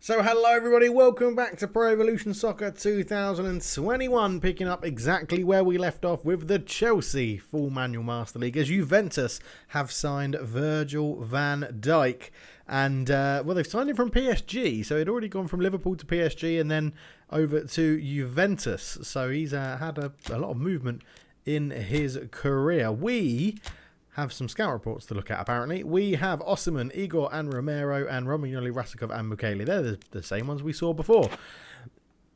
So hello everybody, welcome back to Pro Evolution Soccer 2021, picking up exactly where we left off with the Chelsea full manual Master League, as Juventus have signed Virgil van Dijk. And, well, they've signed him from PSG, so he'd already gone from Liverpool to PSG and then over to Juventus. So he's had a lot of movement in his career. We have some scout reports to look at, apparently. We have Osimhen, Igor and Romero, and Romagnoli, Rassikov and Mukiele. They're the same ones we saw before.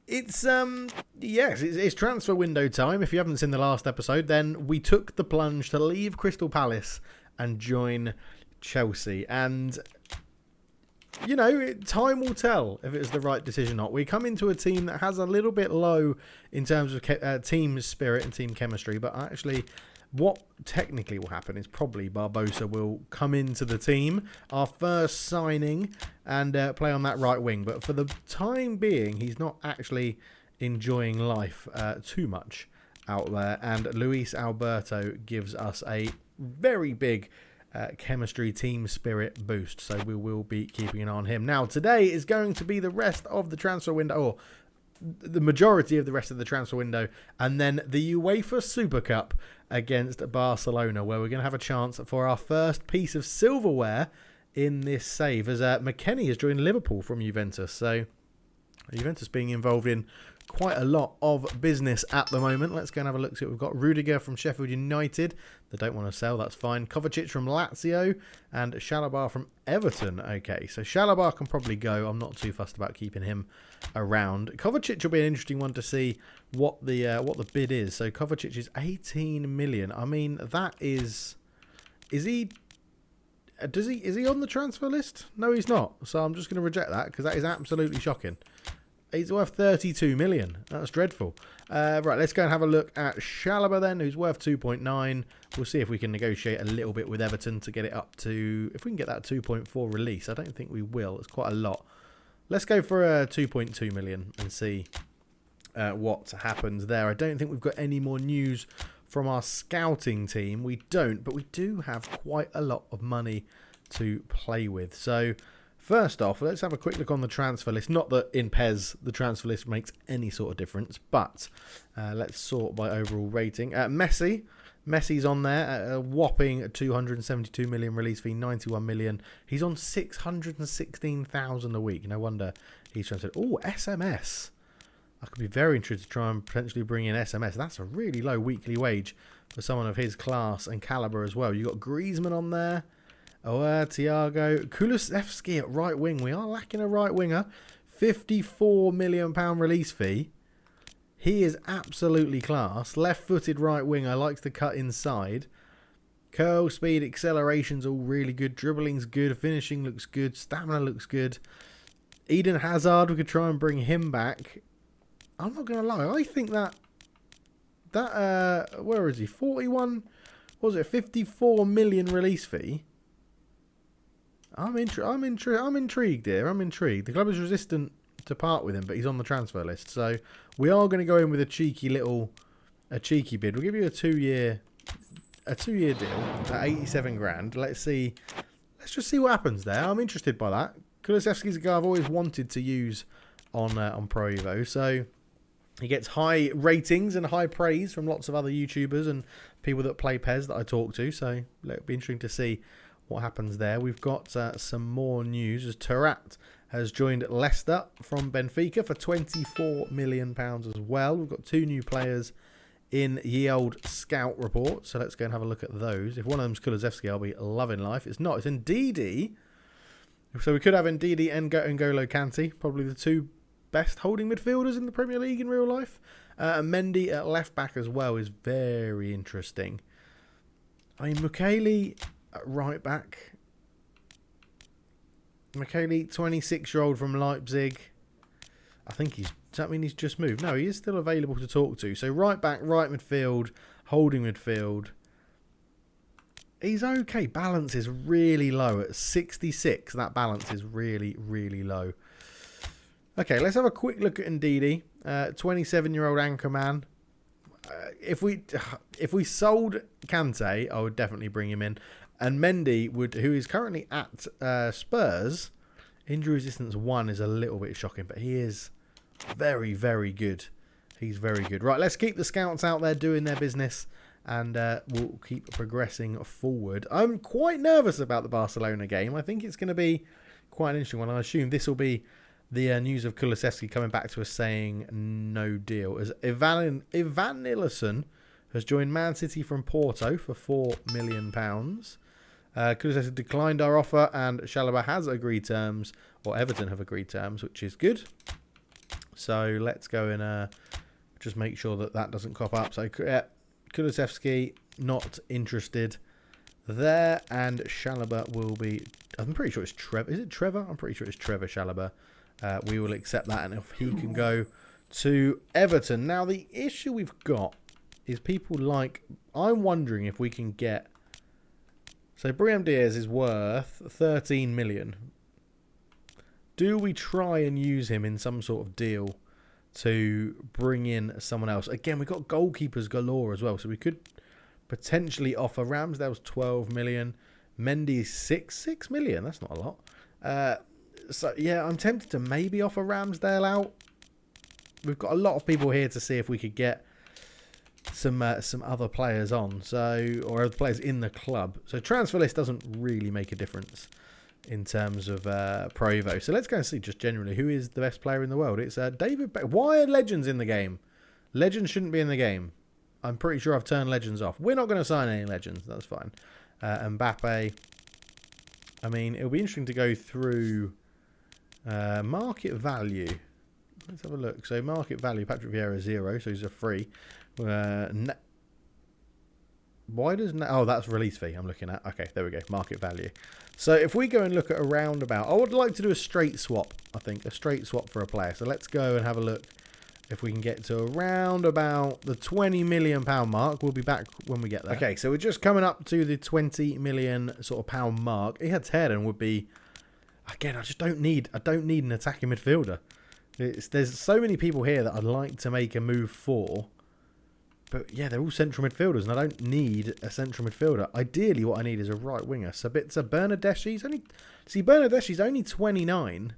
It's, yes, it's transfer window time. If you haven't seen the last episode, then we took the plunge to leave Crystal Palace and join Chelsea. And, you know, time will tell if it was the right decision or not. We come into a team that has a little bit low in terms of team spirit and team chemistry, but actually what technically will happen is probably Barbosa will come into the team, our first signing, and play on that right wing. But for the time being, he's not actually enjoying life too much out there. And Luis Alberto gives us a very big chemistry team spirit boost. So we will be keeping an eye on him. Now, today is going to be the rest of the transfer window, or the majority of the rest of the transfer window, and then the UEFA Super Cup against Barcelona, where we're going to have a chance for our first piece of silverware in this save, as McKennie has joined Liverpool from Juventus. So Juventus being involved in quite a lot of business at the moment. Let's go and have a look. See what we've got. Rudiger from Sheffield United. They don't want to sell. That's fine. Kovacic from Lazio and Chalobah from Everton. Okay, so Chalobah can probably go. I'm not too fussed about keeping him around. Kovacic will be an interesting one to see what the bid is. So Kovacic is 18 million. I mean, that is he on the transfer list? No, he's not. So I'm just going to reject that because that is absolutely shocking. He's worth 32 million. That's dreadful. Right, let's go and have a look at Chalobah then, who's worth 2.9. We'll see if we can negotiate a little bit with Everton to get it up to, if we can get that 2.4 release. I don't think we will. It's quite a lot. Let's go for 2.2 million and see what happens there. I don't think we've got any more news from our scouting team. We don't, but we do have quite a lot of money to play with. So first off, let's have a quick look on the transfer list. Not that in PES the transfer list makes any sort of difference, but let's sort by overall rating. Messi's on there at a whopping 272 million release fee, 91 million. He's on 616,000 a week. No wonder he's transferred. Oh, SMS. I could be very interested to try and potentially bring in SMS. That's a really low weekly wage for someone of his class and caliber as well. You've got Griezmann on there. Thiago Kulusevski at right wing. We are lacking a right winger. £54 million release fee. He is absolutely class. Left-footed right winger, likes to cut inside. Curl, speed, acceleration's all really good. Dribbling's good. Finishing looks good. Stamina looks good. Eden Hazard, we could try and bring him back. I'm not going to lie. I think that where is he? 41, what was it? 54 million release fee. I'm intrigued here. I'm intrigued. The club is resistant to part with him, but he's on the transfer list. So we are going to go in with a cheeky bid. We'll give you a two-year deal at 87 grand. Let's just see what happens there. I'm interested by that. Kulusevski's a guy I've always wanted to use on Pro Evo. So he gets high ratings and high praise from lots of other YouTubers and people that play PES that I talk to. So it'll be interesting to see what happens there. We've got some more news as Tarat has joined Leicester from Benfica for £24 million as well. We've got two new players in ye old scout report, so let's go and have a look at those. If one of them's Kulusevski, I'll be loving life. It's not. It's Ndidi. So we could have Ndidi and N'Golo Kante, probably the two best holding midfielders in the Premier League in real life. Mendy at left back as well is very interesting. I mean, Mukiele right back. Mukiele, 26-year-old from Leipzig. I think does that mean he's just moved? No, he is still available to talk to. So right back, right midfield, holding midfield. He's okay. Balance is really low at 66. That balance is really, really low. Okay, let's have a quick look at Ndidi. 27-year-old anchor man. If we sold Kante, I would definitely bring him in. And Mendy who is currently at Spurs, Injury resistance 1 is a little bit shocking, but he is very, very good. He's very good. Right, let's keep the scouts out there doing their business, and we'll keep progressing forward. I'm quite nervous about the Barcelona game. I think it's going to be quite an interesting one. I assume this will be the news of Kulusevski coming back to us saying no deal. As Ivan Nilsson has joined Man City from Porto for £4 million. Kulusevski declined our offer, and Chalobah has agreed terms, or Everton have agreed terms, which is good. So let's go and just make sure that that doesn't crop up. So Kulusevski not interested there, and Chalobah will be. I'm pretty sure it's Trevor. Is it Trevor? I'm pretty sure it's Trevor Chalobah. We will accept that, and if he can go to Everton. Now the issue we've got is people like. I'm wondering if we can get. So Brahim Diaz is worth 13 million. Do we try and use him in some sort of deal to bring in someone else? Again, we've got goalkeepers galore as well, so we could potentially offer. Ramsdale's 12 million. Mendy's 6 million. That's not a lot. So yeah, I'm tempted to maybe offer Ramsdale out. We've got a lot of people here to see if we could get some other players on, or other players in the club. So transfer list doesn't really make a difference in terms of Pro Evo. So let's go and see just generally who is the best player in the world. It's David. Why are legends in the game? Legends shouldn't be in the game. I'm pretty sure I've turned legends off. We're not going to sign any legends. That's fine. Mbappe. I mean, it'll be interesting to go through market value. Let's have a look. So market value, Patrick Vieira 0, so he's a free. Why does oh, that's release fee I'm looking at. Okay, there we go. Market value. So if we go and look at a roundabout, I would like to do a straight swap. I think a straight swap for a player. So let's go and have a look if we can get to around about the £20 million mark. We'll be back when we get there. Okay, so we're just coming up to the £20 million sort of pound mark. Ihataren would be. Again, I don't need an attacking midfielder. There's so many people here that I'd like to make a move for. But yeah, they're all central midfielders, and I don't need a central midfielder. Ideally, what I need is a right winger. So Bernardeschi's Bernardeschi's only 29,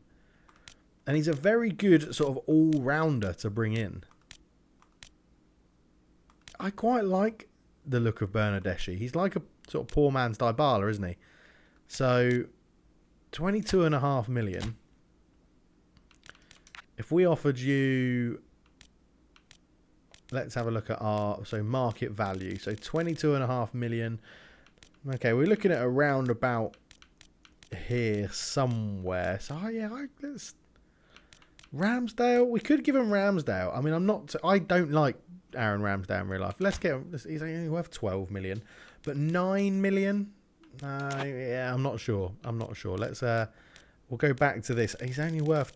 and he's a very good sort of all-rounder to bring in. I quite like the look of Bernardeschi. He's like a sort of poor man's Dybala, isn't he? So 22.5 million. If we offered you, let's have a look at our market value. So 22.5 million. Okay, we're looking at around about here somewhere. So let's Ramsdale. We could give him Ramsdale. I mean, I don't like Aaron Ramsdale in real life. Let's get him. He's only worth 12 million, but 9 million. Yeah, I'm not sure. Let's we'll go back to this. He's only worth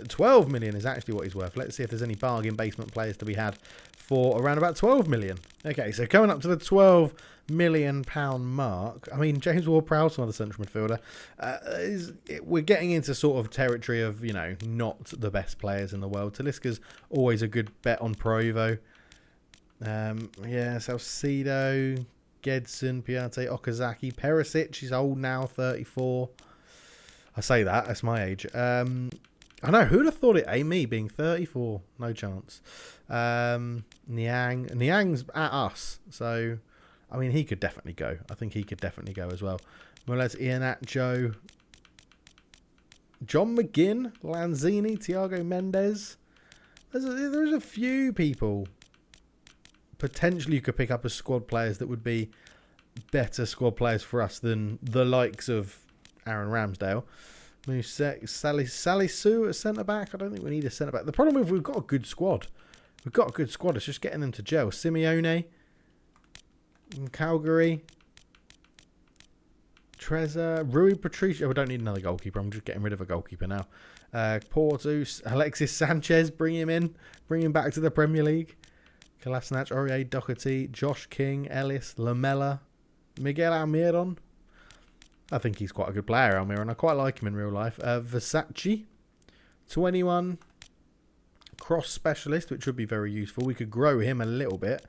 12 million is actually what he's worth. Let's see if there's any bargain basement players to be had for around about 12 million. Okay, so coming up to the 12 million pound mark. I mean, James Ward-Prowse, another central midfielder. We're getting into sort of territory of, not the best players in the world. Talisca's always a good bet on Pro Evo. Salcedo, Gedson, Pjanić, Okazaki, Perisic. He's old now, 34. I say that's my age. I know, who'd have thought it? Me being 34. No chance. Niang's at us. So, I mean, he could definitely go. I think he could definitely go as well. Moles, Iheanacho, John McGinn, Lanzini, Thiago Mendes. There's a few people potentially you could pick up as squad players that would be better squad players for us than the likes of Aaron Ramsdale. Salisu at centre-back. I don't think we need a centre-back. The problem is we've got a good squad. It's just getting them to gel. Simeone, Calgary, Trezor, Rui Patricio. We don't need another goalkeeper. I'm just getting rid of a goalkeeper now. Portus, Alexis Sanchez, bring him back to the Premier League. Kolasinac, Aurier, Doherty, Josh King, Ellis, Lamela, Miguel Almiron. I think he's quite a good player, Almiron. I quite like him in real life. Versace, 21, cross specialist, which would be very useful. We could grow him a little bit.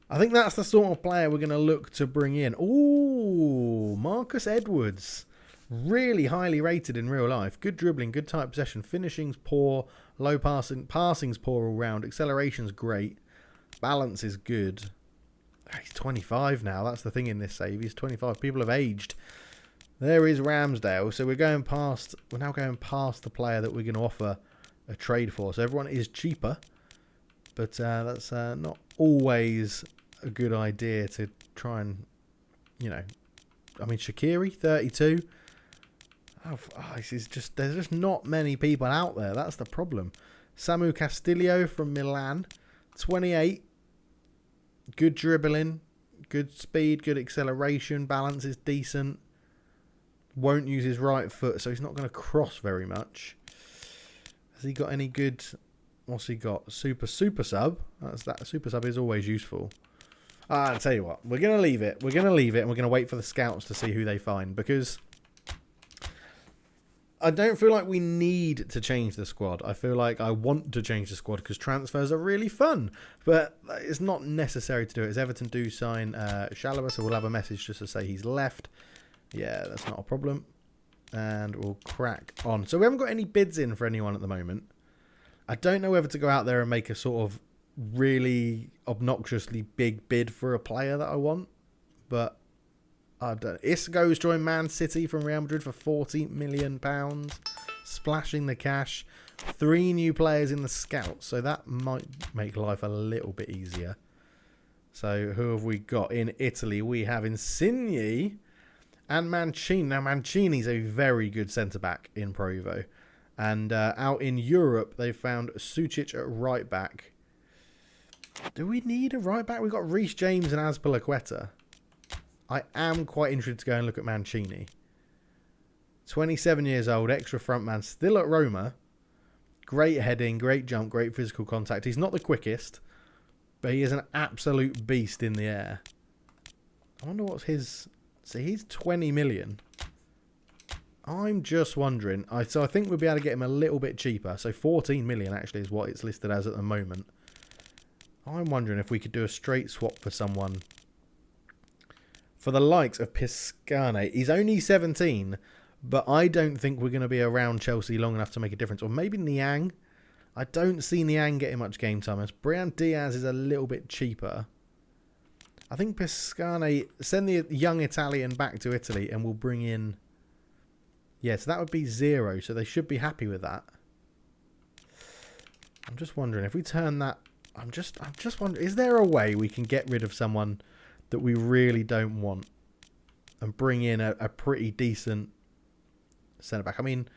I think that's the sort of player we're going to look to bring in. Ooh, Marcus Edwards. Really highly rated in real life. Good dribbling, good tight possession. Finishing's poor. Low passing. Passing's poor all round. Acceleration's great. Balance is good. He's 25 now. That's the thing in this save. He's 25. People have aged. There is Ramsdale. So we're now going past the player that we're going to offer a trade for. So everyone is cheaper. But that's not always a good idea to try and, you know. I mean, Shaqiri, 32. This is just, there's just not many people out there. That's the problem. Samu Castillo from Milan, 28. Good dribbling, good speed, good acceleration. Balance is decent. Won't use his right foot, so he's not going to cross very much. Has he got any good? What's he got? Super sub. That super sub is always useful. I'll tell you what. We're going to leave it. We're going to leave it, and we're going to wait for the scouts to see who they find, because I don't feel like we need to change the squad. I feel like I want to change the squad because transfers are really fun. But it's not necessary to do it. As Everton do sign Chalobah, so we'll have a message just to say he's left. Yeah, that's not a problem. And we'll crack on. So we haven't got any bids in for anyone at the moment. I don't know whether to go out there and make a sort of really obnoxiously big bid for a player that I want. But I don't know. Isco's joined Man City from Real Madrid for £40 million. Splashing the cash. 3 new players in the scouts. So that might make life a little bit easier. So who have we got in Italy? We have Insigne and Mancini. Now Mancini's a very good centre-back in Pro Evo. And out in Europe, they found Sucic at right-back. Do we need a right-back? We've got Reece James and Azpilicueta. I am quite interested to go and look at Mancini. 27 years old, extra frontman, still at Roma. Great heading, great jump, great physical contact. He's not the quickest, but he is an absolute beast in the air. I wonder what's his... See, he's 20 million. I'm just wondering. So I think we'll be able to get him a little bit cheaper. So 14 million actually is what it's listed as at the moment. I'm wondering if we could do a straight swap for someone... For the likes of Pjanić. He's only 17, but I don't think we're going to be around Chelsea long enough to make a difference. Or maybe Niang. I don't see Niang getting much game time. As Bryan Diaz is a little bit cheaper. I think Pjanić, send the young Italian back to Italy and we'll bring in... Yeah, so that would be 0. So they should be happy with that. I'm just wondering if we turn that... I'm just wondering, is there a way we can get rid of someone that we really don't want and bring in a pretty decent centre-back? I mean,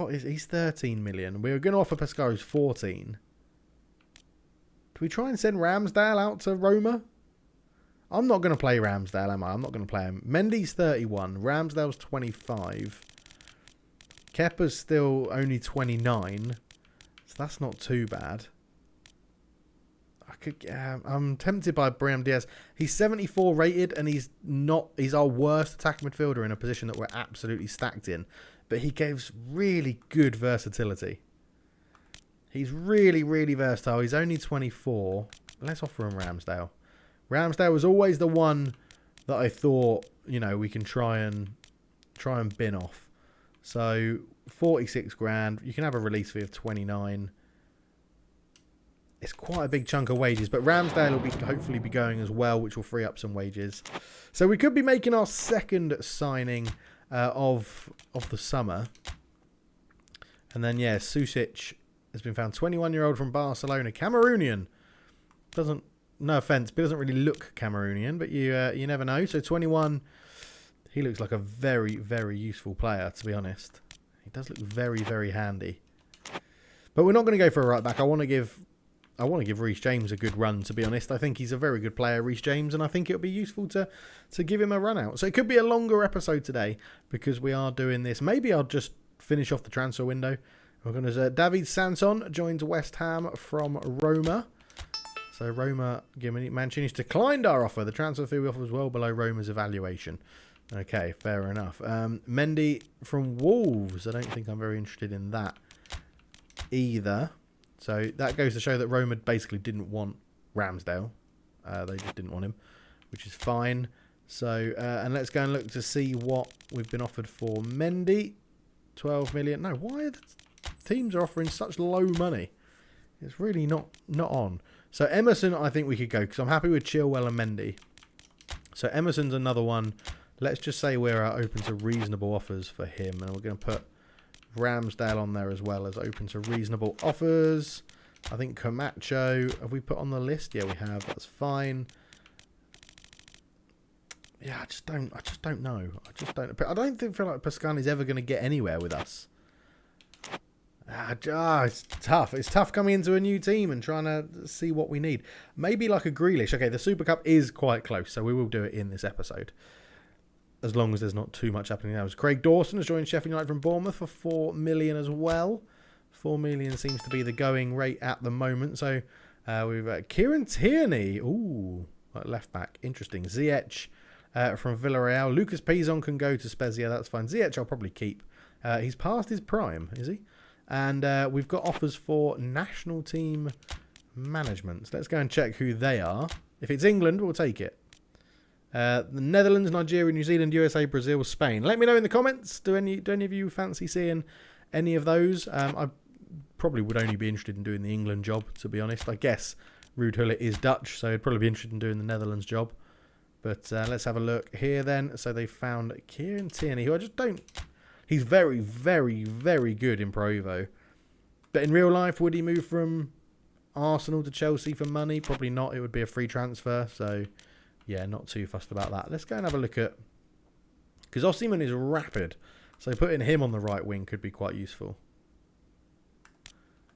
he's 13 million. We were going to offer Pescaro's 14. Do we try and send Ramsdale out to Roma? I'm not going to play Ramsdale, am I? I'm not going to play him. Mendy's 31. Ramsdale's 25. Kepa's still only 29. So that's not too bad. I'm tempted by Bryan Diaz. He's 74 rated and he's our worst attacking midfielder in a position that we're absolutely stacked in. But he gives really good versatility. He's really, really versatile. He's only 24. Let's offer him Ramsdale. Ramsdale was always the one that I thought, you know, we can try and bin off. So 46 grand. You can have a release fee of 29. It's quite a big chunk of wages, but Ramsdale will hopefully be going as well, which will free up some wages. So we could be making our second signing of the summer. And then, yeah, Sucic has been found. 21-year-old from Barcelona. Cameroonian. No offence, but doesn't really look Cameroonian, but you never know. So 21, he looks like a very, very useful player, to be honest. He does look very, very handy. But we're not going to go for a right back. I want to give Reece James a good run, to be honest. I think he's a very good player, Reece James, and I think it'll be useful to give him a run out. So it could be a longer episode today because we are doing this. Maybe I'll just finish off the transfer window. We're going to David Sanson joins West Ham from Roma. So Roma, Mancini's declined our offer. The transfer fee we offer was well below Roma's evaluation. Okay, fair enough. Mendy from Wolves. I don't think I'm very interested in that either. So that goes to show that Roma basically didn't want Ramsdale. They just didn't want him, which is fine. So, and let's go and look to see what we've been offered for Mendy. 12 million. No, why are the teams are offering such low money? It's really not on. So Emerson, I think we could go, because I'm happy with Chilwell and Mendy. So Emerson's another one. Let's just say we're open to reasonable offers for him. And we're going to put Ramsdale on there as well as open to reasonable offers. I think Camacho, have we put on the list? Yeah, we have. That's fine. Yeah, I just don't know. I don't feel like Pascani's ever going to get anywhere with us. It's tough. It's tough coming into a new team and trying to see what we need. Maybe like a Grealish. Okay, the Super Cup is quite close, so we will do it in this episode. As long as there's not too much happening now. Craig Dawson has joined Sheffield United from Bournemouth for 4 million as well. 4 million seems to be the going rate at the moment. So we've got Kieran Tierney. Ooh, left back. Interesting. Ziyech from Villarreal. Lucas Pizon can go to Spezia. That's fine. Ziyech I'll probably keep. He's past his prime, is he? And we've got offers for national team management. So let's go and check who they are. If it's England, we'll take it. The Netherlands, Nigeria, New Zealand, USA, Brazil, Spain. Let me know in the comments. Do any of you fancy seeing any of those? I probably would only be interested in doing the England job, to be honest. I guess Ruud Gullit is Dutch, so I'd probably be interested in doing the Netherlands job. But let's have a look here then. So they found Kieran Tierney, who I just don't... He's very, very, very good in Pro Evo. But in real life, would he move from Arsenal to Chelsea for money? Probably not. It would be a free transfer. So, yeah, not too fussed about that. Let's go and have a look at... Because Osimhen is rapid. So putting him on the right wing could be quite useful.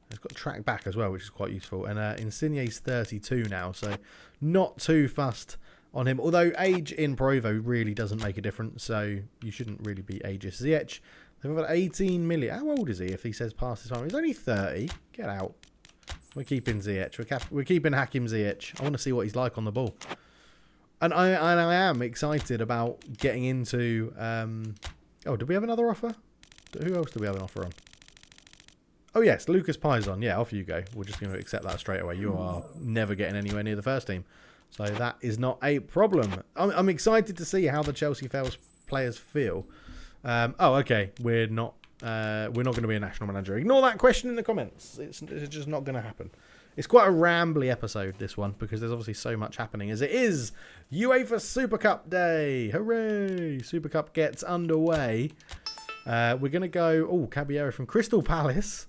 He's got track back as well, which is quite useful. And Insigne's 32 now. So not too fussed on him, although age in Pro Evo really doesn't make a difference, so you shouldn't really be ageist. Ziyech, they've got 18 million. How old is he if he says past his time? He's only 30. Get out. We're keeping Ziyech. We're keeping Hakim Ziyech. I want to see what he's like on the ball. And I am excited about getting into... oh, did we have another offer? Who else do we have an offer on? Oh, yes, Lucas Pizon. Yeah, off you go. We're just going to accept that straight away. You are never getting anywhere near the first team. So that is not a problem. I'm excited to see how the Chelsea players feel. Oh, okay. We're not going to be a national manager. Ignore that question in the comments. It's just not going to happen. It's quite a rambly episode, this one, because there's obviously so much happening as it is UEFA Super Cup day. Hooray! Super Cup gets underway. We're going to go... Oh, Caballero from Crystal Palace.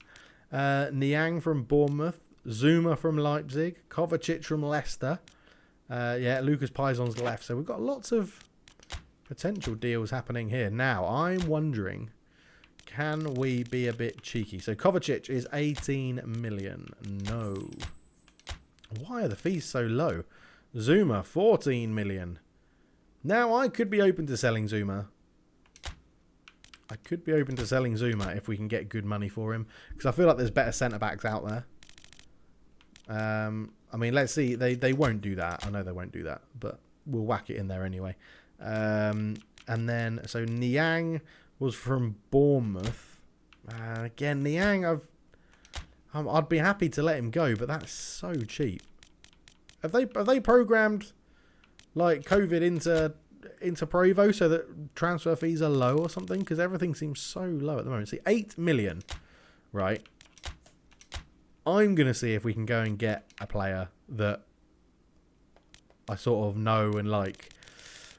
Niang from Bournemouth. Zuma from Leipzig. Kovacic from Leicester. Yeah, Lucas Pizon's left. So we've got lots of potential deals happening here. Now, I'm wondering, can we be a bit cheeky? So Kovacic is 18 million. No. Why are the fees so low? Zuma, 14 million. Now, I could be open to selling Zuma. I could be open to selling Zuma if we can get good money for him. Because I feel like there's better centre-backs out there. I mean, let's see. They won't do that. I know they won't do that, but we'll whack it in there anyway. And then, so Niang was from Bournemouth. Again, Niang, I'd be happy to let him go, but that's so cheap. Have they programmed like COVID into Pro Evo so that transfer fees are low or something? Because everything seems so low at the moment. See, 8 million, right? I'm going to see if we can go and get a player that I sort of know and like.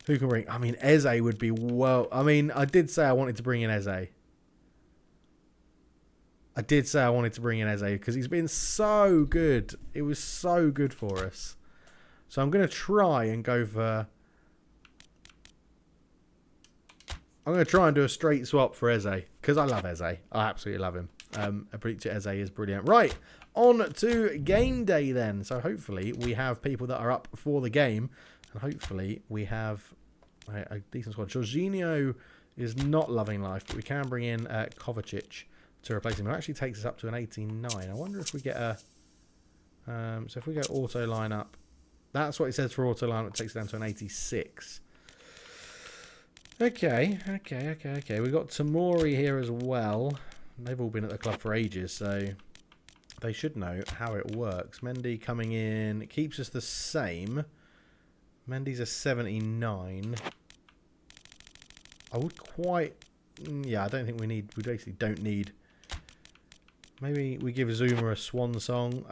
Who can bring... I mean, Eze would be well... I mean, I did say I wanted to bring in Eze. Because he's been so good. It was so good for us. So I'm going to try and go for... I'm going to try and do a straight swap for Eze. Because I love Eze. I absolutely love him. I believe Eze is brilliant. Right, on to game day then. So hopefully we have people that are up for the game. And hopefully we have a decent squad. Jorginho is not loving life, but we can bring in Kovacic to replace him. It actually takes us up to an 89. I wonder if we get a... so if we go auto lineup, that's what it says for auto lineup. It takes it down to an 86. Okay. We've got Tamori here as well. They've all been at the club for ages, so they should know how it works. Mendy coming in. It keeps us the same. Mendy's a 79. I would quite... Yeah, I don't think we need... We basically don't need... Maybe we give Zuma a swan song.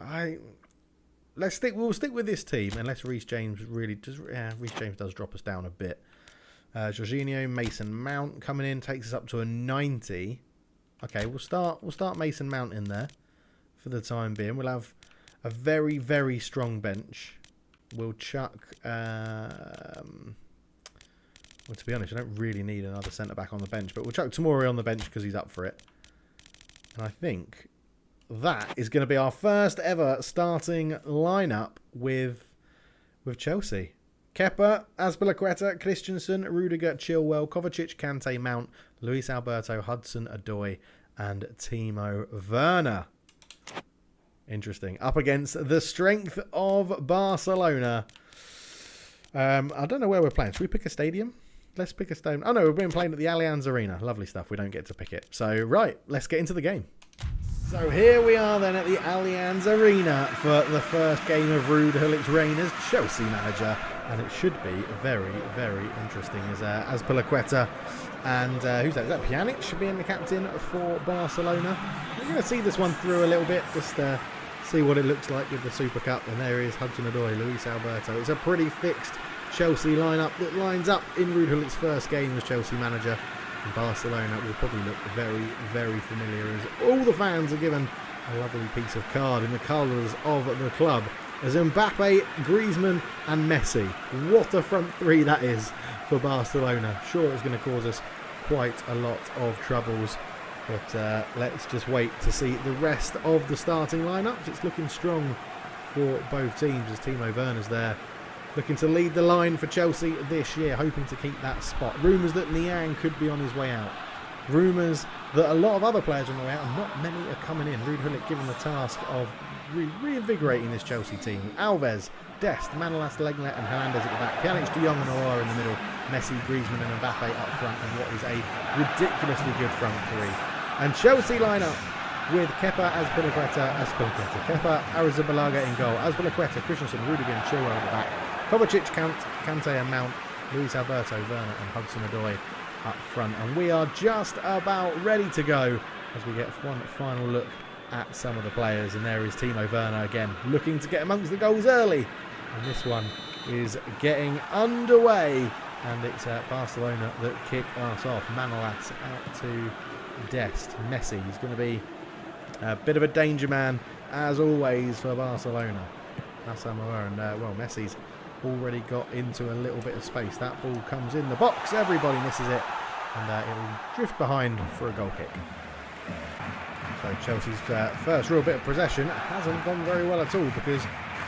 We'll stick with this team unless Reece James really does. Yeah, Reece James does drop us down a bit. Jorginho, Mason Mount coming in takes us up to a 90. Okay, we'll start Mason Mount in there for the time being. We'll have a very, very strong bench. We'll chuck. Well, to be honest, we don't really need another centre back on the bench, but we'll chuck Tomori on the bench because he's up for it. And I think that is going to be our first ever starting lineup with Chelsea. Kepa, Azpilicueta, Christensen, Rudiger, Chilwell, Kovacic, Kante, Mount, Luis Alberto, Hudson-Odoi, and Timo Werner. Interesting. Up against the strength of Barcelona. I don't know where we're playing. Should we pick a stadium? Let's pick a stadium. Oh no, we've been playing at the Allianz Arena. Lovely stuff. We don't get to pick it. So, right, let's get into the game. So here we are then at the Allianz Arena for the first game of Ruud Gullit's reign as Chelsea manager. And it should be very, very interesting as Azpilicueta and who's that? Is that Pjanić being the captain for Barcelona? We're going to see this one through a little bit, just see what it looks like with the Super Cup. And there is Hudson-Odoi, Luis Alberto. It's a pretty fixed Chelsea lineup that lines up in Ruud Gullit's first game as Chelsea manager. And Barcelona will probably look very, very familiar as all the fans are given a lovely piece of card in the colours of the club. As Mbappe, Griezmann and Messi. What a front three that is for Barcelona. Sure, it's going to cause us quite a lot of troubles. But let's just wait to see the rest of the starting lineups. It's looking strong for both teams as Timo Werner's there, looking to lead the line for Chelsea this year, hoping to keep that spot. Rumours that Niang could be on his way out. Rumours that a lot of other players are on the way out and not many are coming in. Ruud Gullit given the task of reinvigorating this Chelsea team. Alves, Dest, Manolas, Lenglet and Hernandez at the back. Pjanić, De Jong and Aouar in the middle. Messi, Griezmann and Mbappe up front and what is a ridiculously good front three. And Chelsea lineup with Kepa, Azpilicueta, Kepa, Arrizabalaga in goal. Azpilicueta, Christensen, Rudiger and Chilwell at the back. Kovacic, Kante and Mount, Luis Alberto, Werner and Hudson-Odoi up front. And we are just about ready to go as we get one final look at some of the players. And there is Timo Werner again, looking to get amongst the goals early. And this one is getting underway. And it's Barcelona that kick us off. Manolas out to Dest. Messi is going to be a bit of a danger man, as always, for Barcelona. Asamoah and, well, Messi's already got into a little bit of space. That ball comes in the box. Everybody misses it. And it will drift behind for a goal kick. So Chelsea's first real bit of possession hasn't gone very well at all because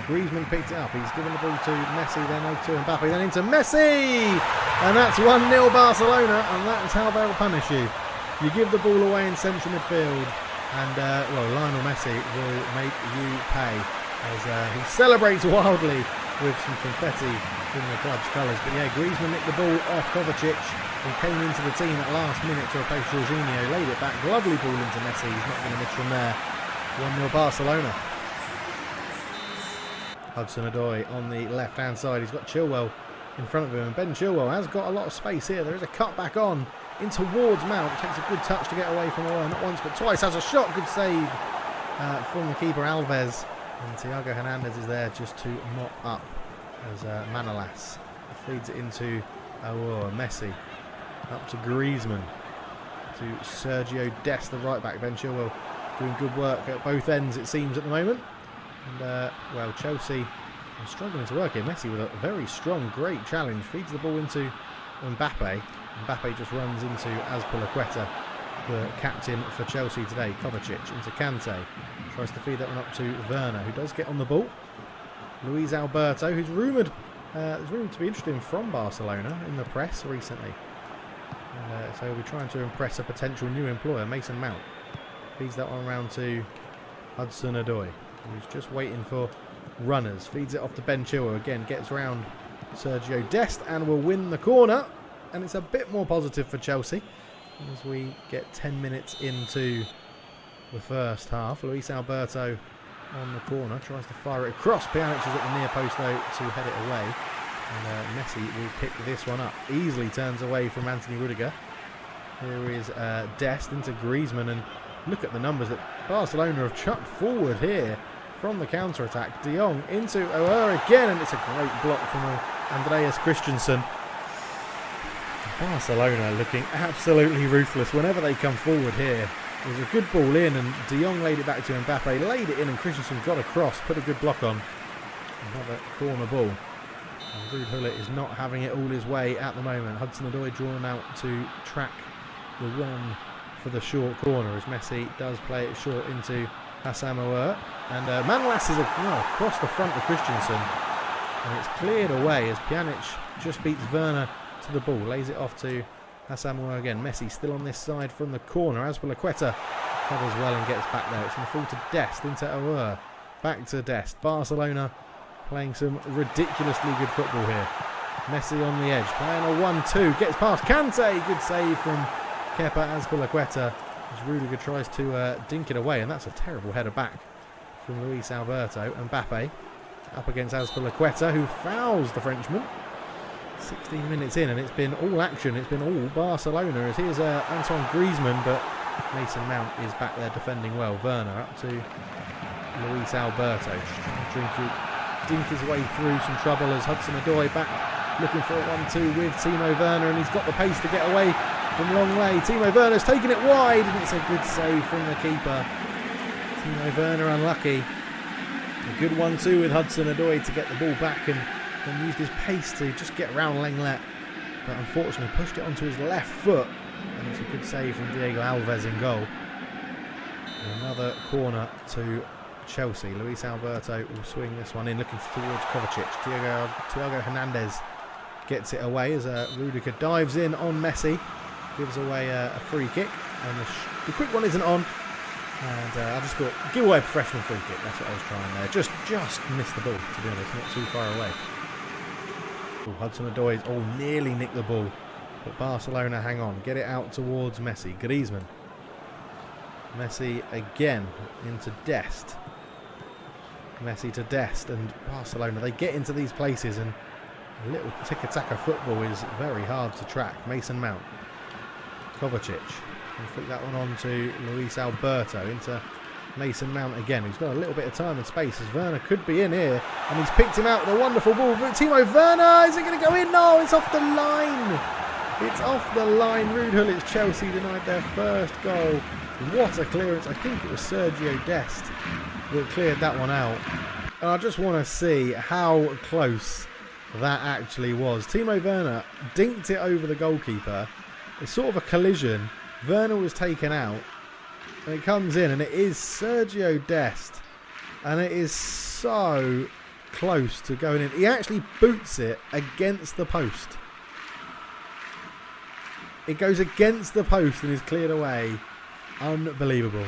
Griezmann picked it up. He's given the ball to Messi, then over to Mbappe, then into Messi! And that's 1-0 Barcelona, and that's how they'll punish you. You give the ball away in central midfield, and, well, Lionel Messi will make you pay as he celebrates wildly with some confetti in the club's colours. But yeah, Griezmann nicked the ball off Kovacic, who came into the team at last minute to replace Jorginho, laid it back, lovely ball into Messi, he's not going to miss from there. 1-0 Barcelona. Hudson-Odoi on the left-hand side, he's got Chilwell in front of him, and Ben Chilwell has got a lot of space here. There is a cut back on in towards Mount, takes a good touch to get away from Aouar, not once but twice, has a shot, good save from the keeper Alves, and Thiago Hernandez is there just to mop up as Manolas feeds it into Aouar. Messi up to Griezmann, to Sergio Dest, the right back. Ben Chilwell doing good work at both ends it seems at the moment. And well, Chelsea are struggling to work here. Messi with a very strong, great challenge, feeds the ball into Mbappe. Mbappe just runs into Azpilicueta, the captain for Chelsea today. Kovacic into Kante, tries to feed that one up to Werner, who does get on the ball. Luis Alberto, who's rumoured to be interested from Barcelona in the press recently. And, so he'll be trying to impress a potential new employer. Mason Mount feeds that one round to Hudson-Odoi, who's just waiting for runners. Feeds it off to Ben Chilwell, again gets round Sergio Dest and will win the corner. And it's a bit more positive for Chelsea as we get 10 minutes into the first half. Luis Alberto on the corner, tries to fire it across. Pjanić is at the near post though to head it away. And Messi will pick this one up. Easily turns away from Anthony Rudiger. Here is Dest into Griezmann, and look at the numbers that Barcelona have chucked forward here from the counter-attack. De Jong into Oer again, and it's a great block from Andreas Christensen. Barcelona looking absolutely ruthless whenever they come forward here. There's a good ball in, and De Jong laid it back to Mbappe, laid it in, and Christensen got across, put a good block on. Another corner ball. And Ruud Gullit is not having it all his way at the moment. Hudson-Odoi drawn out to track the one for the short corner as Messi does play it short into Asamoah, and Manolas is across the front of Christensen, and it's cleared away as Pjanić just beats Werner to the ball, lays it off to Asamoah again. Messi still on this side from the corner. Azpilicueta covers well and gets back there. It's going to fall to Dest into Oer, back to Dest. Barcelona playing some ridiculously good football here. Messi on the edge, playing a 1-2, gets past Kante, good save from Kepa Azpilicueta as Rudiger tries to dink it away, and that's a terrible header back from Luis Alberto. Mbappe up against Azpilicueta, who fouls the Frenchman. 16 minutes in, and it's been all action, it's been all Barcelona, as here's Antoine Griezmann, but Mason Mount is back there defending well. Werner up to Luis Alberto, trying to dink his way through some trouble as Hudson-Odoi back looking for a 1-2 with Timo Werner, and he's got the pace to get away from long way. Timo Werner's taken it wide, and it's a good save from the keeper. Timo Werner unlucky. A good 1-2 with Hudson-Odoi to get the ball back and used his pace to just get around Lenglet, but unfortunately pushed it onto his left foot, and it's a good save from Diego Alves in goal. And another corner to Chelsea. Luis Alberto will swing this one in, looking towards Kovacic. Thiago Hernandez gets it away as Rudiger dives in on Messi, gives away a free kick, and the quick one isn't on. And I just thought, give away a professional free kick. That's what I was trying there. Just missed the ball, to be honest, not too far away. Hudson-Odoi nearly nicked the ball, but Barcelona hang on, get it out towards Messi. Griezmann. Messi again into Dest. Messi to Dest, and Barcelona, they get into these places, and a little tiki-taka football is very hard to track. Mason Mount. Kovacic. And flick that one on to Luis Alberto into Mason Mount again, who's got a little bit of time and space as Werner could be in here, and he's picked him out with a wonderful ball. Timo Werner, is it going to go in? No, it's off the line. It's off the line. Ruud Gullit's Chelsea denied their first goal. What a clearance. I think it was Sergio Dest that cleared that one out. And I just want to see how close that actually was. Timo Werner dinked it over the goalkeeper. It's sort of a collision. Werner was taken out, and it comes in, and it is Sergio Dest, and it is so close to going in. He actually boots it against the post. It goes against the post and is cleared away. Unbelievable.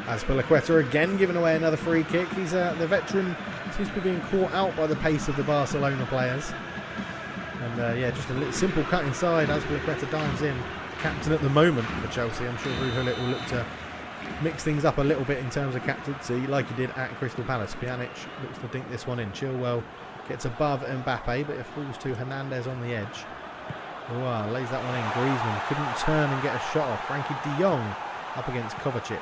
Azpilicueta again giving away another free kick. He's the veteran, seems to be being caught out by the pace of the Barcelona players. And yeah, just a little simple cut inside. Azpilicueta dives in. Captain at the moment for Chelsea. I'm sure Ruud Gullit will look to mix things up a little bit in terms of captaincy, like he did at Crystal Palace. Pjanić looks to dink this one in. Chilwell gets above Mbappe, but it falls to Hernandez on the edge. Wow, lays that one in. Griezmann couldn't turn and get a shot off. Frankie de Jong up against Kovacic.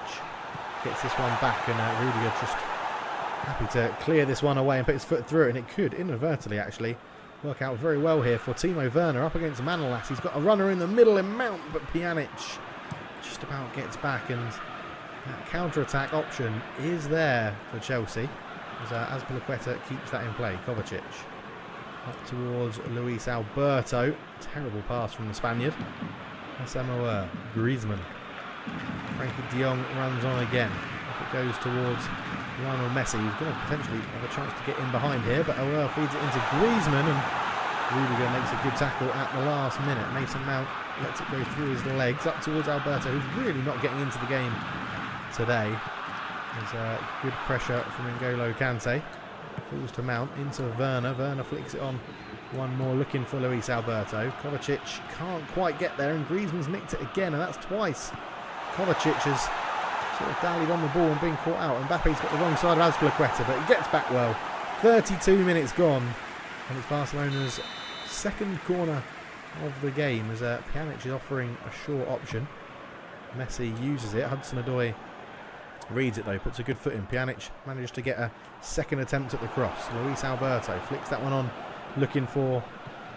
Gets this one back, and Rudiger just happy to clear this one away and put his foot through it, and it could inadvertently actually work out very well here for Timo Werner up against Manolas. He's got a runner in the middle in Mount, but Pjanić just about gets back, and that counter-attack option is there for Chelsea as Azpilicueta keeps that in play. Kovacic up towards Luis Alberto. Terrible pass from the Spaniard. Asamoah, Griezmann. Frankie de Jong runs on again. It goes towards Lionel Messi, who's going to potentially have a chance to get in behind here, but Oer feeds it into Griezmann, and Rudiger makes a good tackle at the last minute. Mason Mount lets it go through his legs up towards Alberto, who's really not getting into the game today. There's good pressure from N'Golo Kante. Falls to Mount, into Werner. Werner flicks it on. One more looking for Luis Alberto. Kovacic can't quite get there, and Griezmann's nicked it again, and that's twice. Kovacic has sort of dallied on the ball and been caught out. Mbappe's got the wrong side of Azpilicueta, but he gets back well. 32 minutes gone, And it's Barcelona's second corner of the game as Pjanić is offering a short option. Messi uses it. Hudson-Odoi reads it though, puts a good foot in. Pjanić manages to get a second attempt at the cross. Luis Alberto flicks that one on, looking for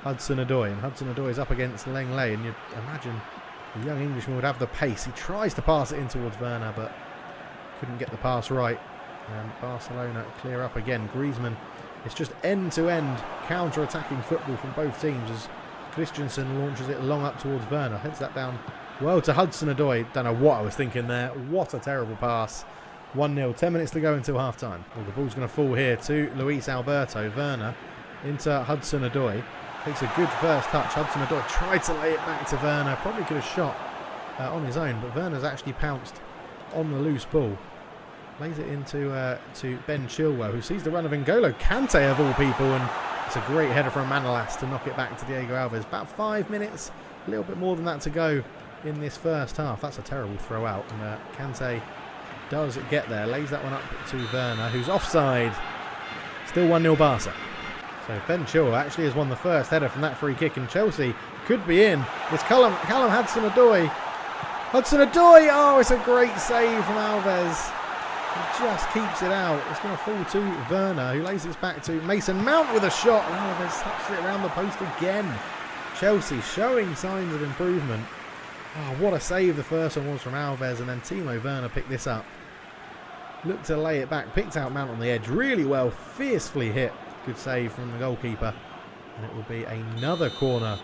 Hudson-Odoi. And Hudson-Odoi is up against Lenglet, and you'd imagine the young Englishman would have the pace. He tries to pass it in towards Werner, but couldn't get the pass right. And Barcelona clear up again. Griezmann, it's just end-to-end counter-attacking football from both teams as Christensen launches it long up towards Werner. Heads that down well to Hudson-Odoi. Don't know what I was thinking there. What a terrible pass. 1-0, 10 minutes to go until half-time. Well, the ball's going to fall here to Luis Alberto. Werner into Hudson-Odoi. Takes a good first touch. Hudson-Odoi tried to lay it back to Werner. Probably could have shot on his own, but Werner's actually pounced on the loose ball. Lays it into to Ben Chilwell, who sees the run of N'Golo Kante of all people, and it's a great header from Manolas to knock it back to Diego Alves. About 5 minutes, a little bit more than that to go in this first half. That's a terrible throw out, and Kante does get there. Lays that one up to Werner, who's offside. Still 1-0 Barca. So Ben Chilwell actually has won the first header from that free kick, and Chelsea could be in. It's Callum Hudson-Odoi. Hudson-Odoi! Oh, it's a great save from Alves. He just keeps it out. It's going to fall to Werner, who lays this back to Mason Mount with a shot. And Alves touches it around the post again. Chelsea showing signs of improvement. Oh, what a save the first one was from Alves, and then Timo Werner picked this up. Looked to lay it back, picked out Mount on the edge really well, fiercely hit. Good save from the goalkeeper. And it will be another corner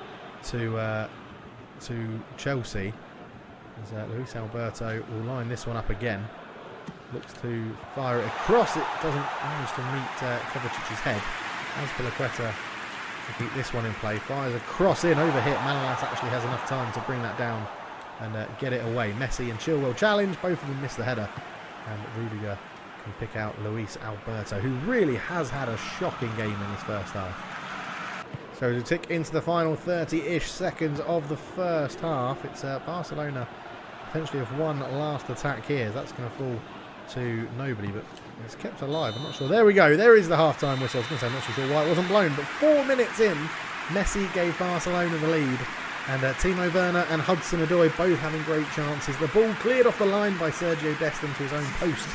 to Chelsea. As Luis Alberto will line this one up again. Looks to fire it across. It doesn't manage to meet Kovacic's head. Azpilicueta to keep this one in play. Fires a cross in, overhit. Manolas actually has enough time to bring that down and get it away. Messi and Chilwell challenge. Both of them miss the header. And Rudiger can pick out Luis Alberto, who really has had a shocking game in his first half. So to tick into the final 30-ish seconds of the first half, it's Barcelona potentially have one last attack here. That's going to fall to nobody, but it's kept alive. I'm not sure. There we go. There is the half-time whistle. I was going to say I'm not so sure why it wasn't blown, but 4 minutes in, Messi gave Barcelona the lead, and Timo Werner and Hudson-Odoi both having great chances. The ball cleared off the line by Sergio Dest into his own post.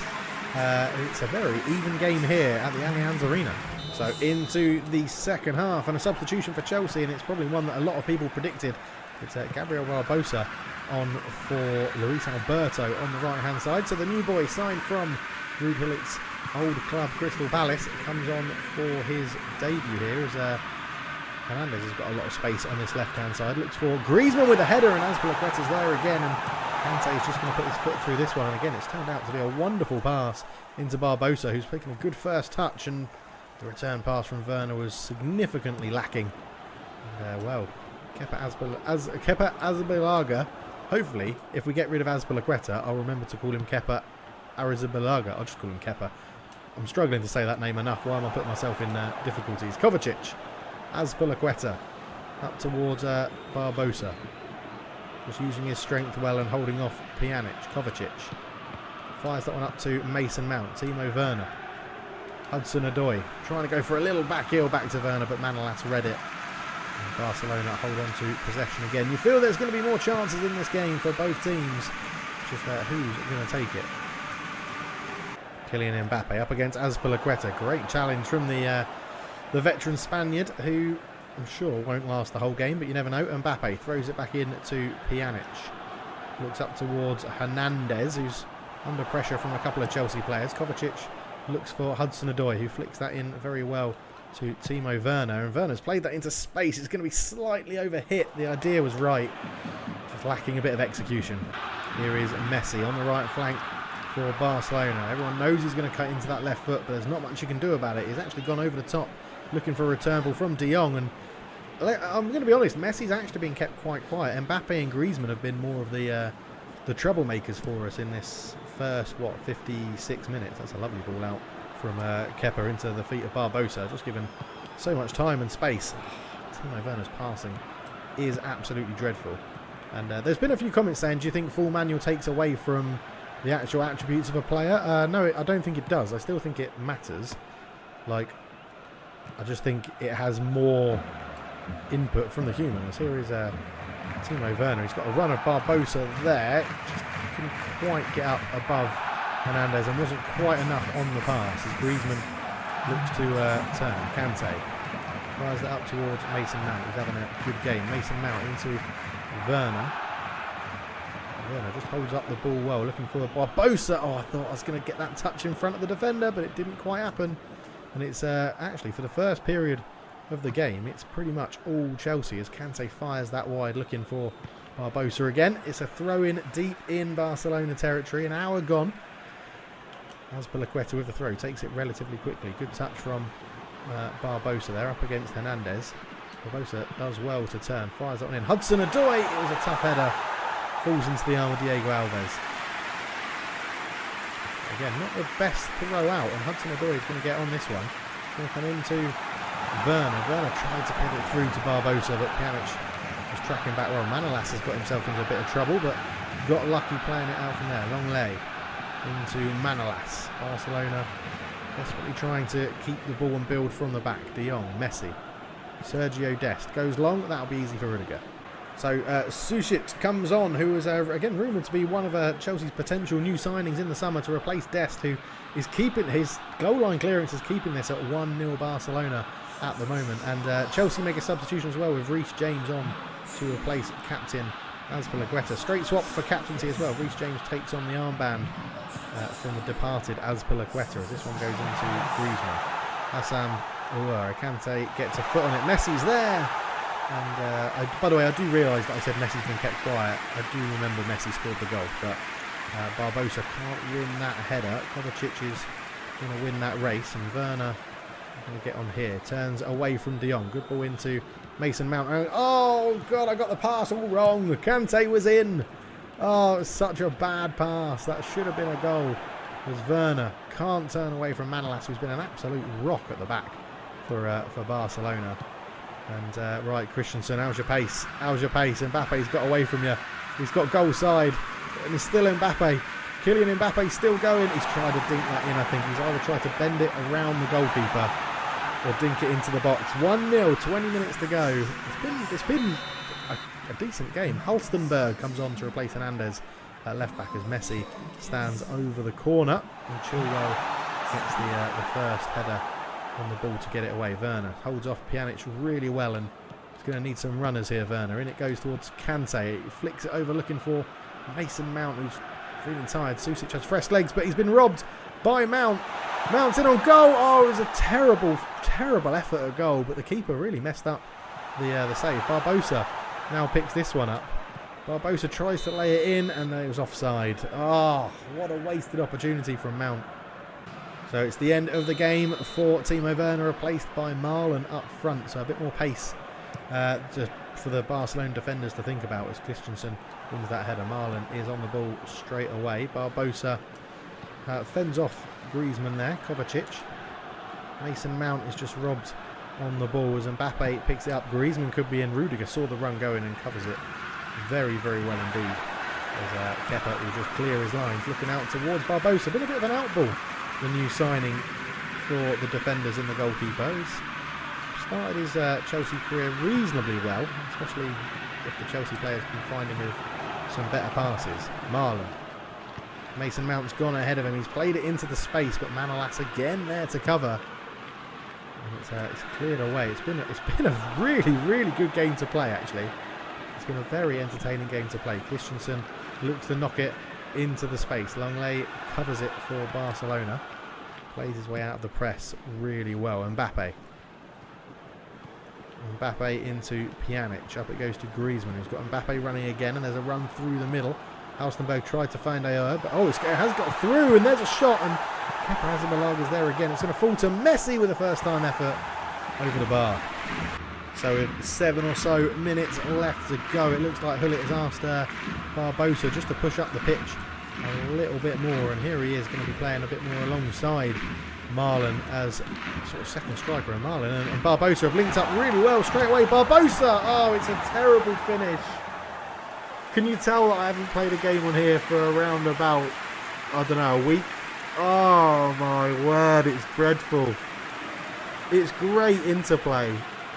It's a very even game here at the Allianz Arena. So into the second half, and a substitution for Chelsea, and it's probably one that a lot of people predicted. It's Gabriel Barbosa on for Luis Alberto on the right-hand side. So the new boy signed from Ruud Gullit's old club, Crystal Palace, comes on for his debut here as Hernandez has got a lot of space on this left-hand side. Looks for Griezmann with a header, and Azpilicueta's there again, and Kante is just going to put his foot through this one. And again, it's turned out to be a wonderful pass into Barbosa, who's taken a good first touch, and the return pass from Werner was significantly lacking. And, well, Kepa Arrizabalaga. Hopefully, if we get rid of Azpilicueta, I'll remember to call him Kepa Arrizabalaga. I'll just call him Kepa. I'm struggling to say that name enough. Why am I putting myself in difficulties? Kovacic, Azpilicueta, up towards Barbosa. Just using his strength well and holding off Pjanić. Kovacic fires that one up to Mason Mount. Timo Werner. Hudson-Odoi trying to go for a little back heel back to Werner, but Manolas read it. And Barcelona hold on to possession again. You feel there's going to be more chances in this game for both teams. It's just who's going to take it. Kylian Mbappe up against Azpilicueta. Great challenge from the veteran Spaniard, who I'm sure won't last the whole game, but you never know. Mbappe throws it back in to Pjanić. Looks up towards Hernandez, who's under pressure from a couple of Chelsea players. Kovacic looks for Hudson-Odoi, who flicks that in very well to Timo Werner. And Werner's played that into space. It's going to be slightly overhit. The idea was right, just lacking a bit of execution. Here is Messi on the right flank for Barcelona. Everyone knows he's going to cut into that left foot, but there's not much you can do about it. He's actually gone over the top, looking for a return ball from De Jong. And I'm going to be honest, Messi's actually been kept quite quiet. Mbappe and Griezmann have been more of the troublemakers for us in this first, 56 minutes. That's a lovely ball out from Kepa into the feet of Barbosa, just given so much time and space. Timo Werner's passing is absolutely dreadful. And there's been a few comments saying, do you think full manual takes away from the actual attributes of a player? No, I don't think it does. I still think it matters. Like, I just think it has more input from the humans. Here is Timo Werner. He's got a run of Barbosa there. Just couldn't quite get up above Hernandez and wasn't quite enough on the pass as Griezmann looks to turn. Kante fires that up towards Mason Mount. He's having a good game. Mason Mount into Werner. Werner just holds up the ball well, looking for Barbosa. Oh, I thought I was going to get that touch in front of the defender, but it didn't quite happen. And it's actually, for the first period of the game, it's pretty much all Chelsea as Kante fires that wide, looking for Barbosa again. It's a throw-in deep in Barcelona territory. An hour gone. Azpilicueta with the throw, takes it relatively quickly. Good touch from Barbosa there, up against Hernandez. Barbosa does well to turn, fires that one in. Hudson-Odoi, it was a tough header. Falls into the arm of Diego Alves. Again, not the best throw out, and Hudson-Odoi is going to get on this one. He's going to come into Werner. Werner tried to pin it through to Barbosa, but Pjanić was tracking back well. Manolas has got himself into a bit of trouble, but got lucky playing it out from there. Long lay into Manolas. Barcelona desperately trying to keep the ball and build from the back. De Jong, Messi, Sergio Dest goes long. That'll be easy for Rudiger. So Sušić comes on, who was again rumoured to be one of Chelsea's potential new signings in the summer to replace Dest, who is keeping his goal line clearance, is keeping this at 1-0 Barcelona at the moment. And Chelsea make a substitution as well with Reece James on to replace captain Azpilicueta. Straight swap for captaincy as well. Reece James takes on the armband from the departed Azpilicueta as this one goes into Griezmann. Hassan Kante gets a foot on it. Messi's there. And by the way, I do realise that I said Messi's been kept quiet. I do remember Messi scored the goal, but Barbosa can't win that header. Pjanić is going to win that race, and Werner going to get on here. Turns away from De Jong. Good ball into Mason Mount. Oh, God, I got the pass all wrong. Kante was in. Oh, it was such a bad pass. That should have been a goal. As Werner can't turn away from Manolas, who's been an absolute rock at the back for Barcelona. And right, Christensen, how's your pace? How's your pace? Mbappe's got away from you. He's got goal side. And it's still Mbappe. Kylian Mbappe's still going. He's tried to dink that in, I think. He's either tried to bend it around the goalkeeper or dink it into the box. 1-0, 20 minutes to go. It's been a decent game. Halstenberg comes on to replace Hernandez at left back as Messi stands over the corner. And Chilwell gets the first header on the ball to get it away. Werner holds off Pjanić really well, and he's going to need some runners here. Werner in it goes towards Kante. He flicks it over looking for Mason Mount, who's feeling tired. Sušić has fresh legs, but he's been robbed by Mount. Mount's in on goal. Oh, it was a terrible effort at goal, but the keeper really messed up the save. Barbosa now picks this one up. Barbosa tries to lay it in, and it was offside. Oh, what a wasted opportunity from Mount. So it's the end of the game for Timo Werner, replaced by Marlon up front. So a bit more pace just for the Barcelona defenders to think about as Christensen wins that header. Marlon is on the ball straight away. Barbosa fends off Griezmann there. Kovacic. Mason Mount is just robbed on the ball as Mbappe picks it up. Griezmann could be in. Rudiger saw the run going and covers it very, very well indeed. As Kepa will just clear his lines, looking out towards Barbosa. Been a bit of an outball. The new signing for the defenders and the goalkeeper. He's started his Chelsea career reasonably well, especially if the Chelsea players can find him with some better passes. Marlon. Mason Mount's gone ahead of him. He's played it into the space, but Manolas again there to cover. And it's cleared away. It's been a really, really good game to play, actually. It's been a very entertaining game to play. Christensen looks to knock it into the space. Longley covers it for Barcelona. Plays his way out of the press really well. Mbappe into Pjanić. Up it goes to Griezmann, who's got Mbappe running again, and there's a run through the middle. Halstenberg tried to find Aoa, but it has got through, and there's a shot, and Kepa Azpilicueta is there again. It's going to fall to Messi with a first-time effort over the bar. So with 7 or so minutes left to go, it looks like Gullit has asked Barbosa just to push up the pitch a little bit more, and here he is going to be playing a bit more alongside Marlon as sort of second striker. And Marlon and Barbosa have linked up really well straight away. Barbosa! Oh, it's a terrible finish. Can you tell that I haven't played a game on here for around about, I don't know, a week? Oh my word, it's dreadful. It's great interplay,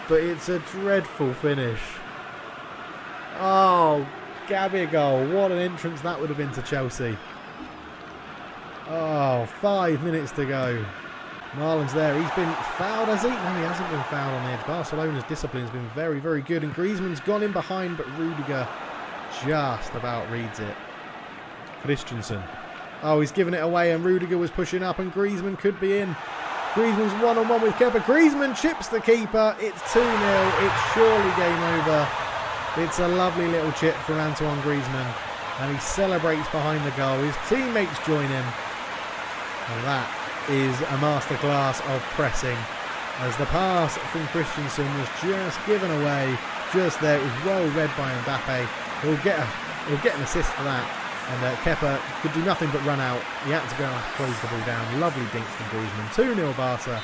but it's a dreadful finish. Oh, Gabigol, what an entrance that would have been to Chelsea. Oh, 5 minutes to go. Marlon's there. He's been fouled, has he? No, he hasn't been fouled on the edge. Barcelona's discipline has been very, very good. And Griezmann's gone in behind, but Rudiger just about reads it. Christensen. Oh, he's given it away, and Rudiger was pushing up, and Griezmann could be in. Griezmann's one-on-one with Kepa. Griezmann chips the keeper. It's 2-0. It's surely game over. It's a lovely little chip from Antoine Griezmann, and he celebrates behind the goal. His teammates join him. And that is a masterclass of pressing, as the pass from Christensen was just given away just there. It was well read by Mbappe. He'll get an assist for that. And Kepa could do nothing but run out. He had to go and close the ball down. Lovely dinks from Griezmann. 2-0 Barca.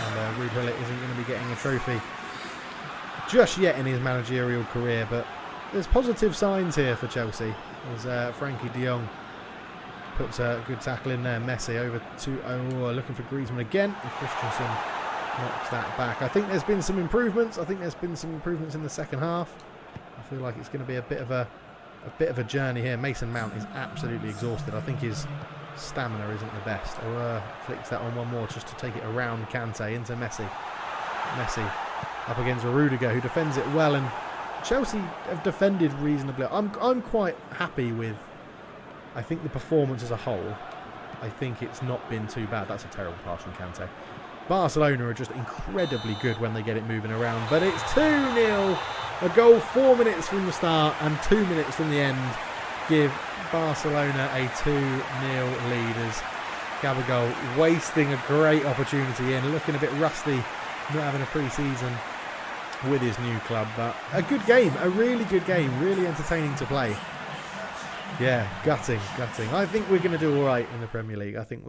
And Ruud Gullit isn't going to be getting a trophy just yet in his managerial career. But there's positive signs here for Chelsea. As Frankie de Jong puts a good tackle in there. Messi over to looking for Griezmann again. And Christensen knocks that back. I think there's been some improvements. I think there's been some improvements in the second half. I feel like it's going to be a bit of a journey here. Mason Mount is absolutely exhausted. I think his stamina isn't the best. Flicks that on one more just to take it around Kante into Messi. Messi up against Rudiger, who defends it well, and Chelsea have defended reasonably. I'm quite happy with, I think, the performance as a whole. I think it's not been too bad. That's a terrible pass from Kante. Barcelona are just incredibly good when they get it moving around, but it's 2-0. A goal 4 minutes from the start and 2 minutes from the end give Barcelona a 2-0 lead, as Gabigol wasting a great opportunity in, looking a bit rusty, not having a pre-season with his new club. But a good game, a really good game, really entertaining to play. Yeah, gutting. I think we're going to do all right in the Premier League. I think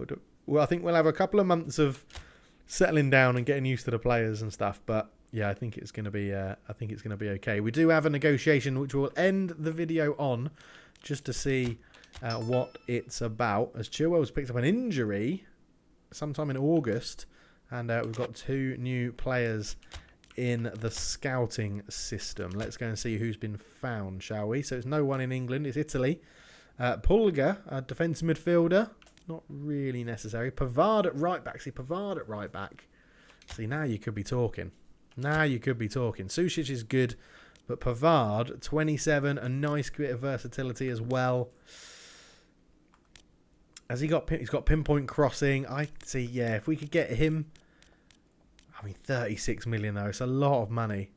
we'll have a couple of months of settling down and getting used to the players and stuff, but yeah, I think it's going to be okay. We do have a negotiation which we'll end the video on, just to see what it's about, as Chilwell's picked up an injury sometime in August, and we've got 2 new players in the scouting system. Let's go and see who's been found, shall we? So it's no one in England, it's Italy. Pulga, a defensive midfielder, not really necessary. Pavard at right back. See, Pavard at right back. See, now you could be talking. Sušić is good, but Pavard, 27, a nice bit of versatility as well. He's got pinpoint crossing. I see, yeah, if we could get him, I mean, 36 million though. It's a lot of money.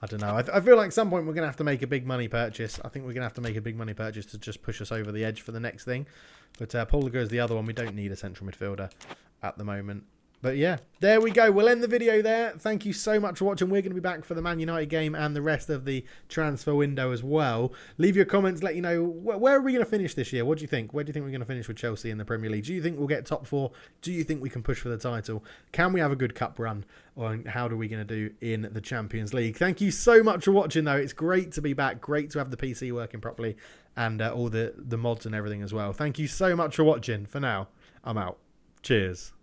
I don't know. I feel like at some point we're going to have to make a big money purchase. I think we're going to have to make a big money purchase to just push us over the edge for the next thing. But Pulga is the other one. We don't need a central midfielder at the moment. But yeah, there we go. We'll end the video there. Thank you so much for watching. We're going to be back for the Man United game and the rest of the transfer window as well. Leave your comments. Let you know, where are we going to finish this year? What do you think? Where do you think we're going to finish with Chelsea in the Premier League? Do you think we'll get top 4? Do you think we can push for the title? Can we have a good cup run? Or how are we going to do in the Champions League? Thank you so much for watching, though. It's great to be back. Great to have the PC working properly and all the mods and everything as well. Thank you so much for watching. For now, I'm out. Cheers.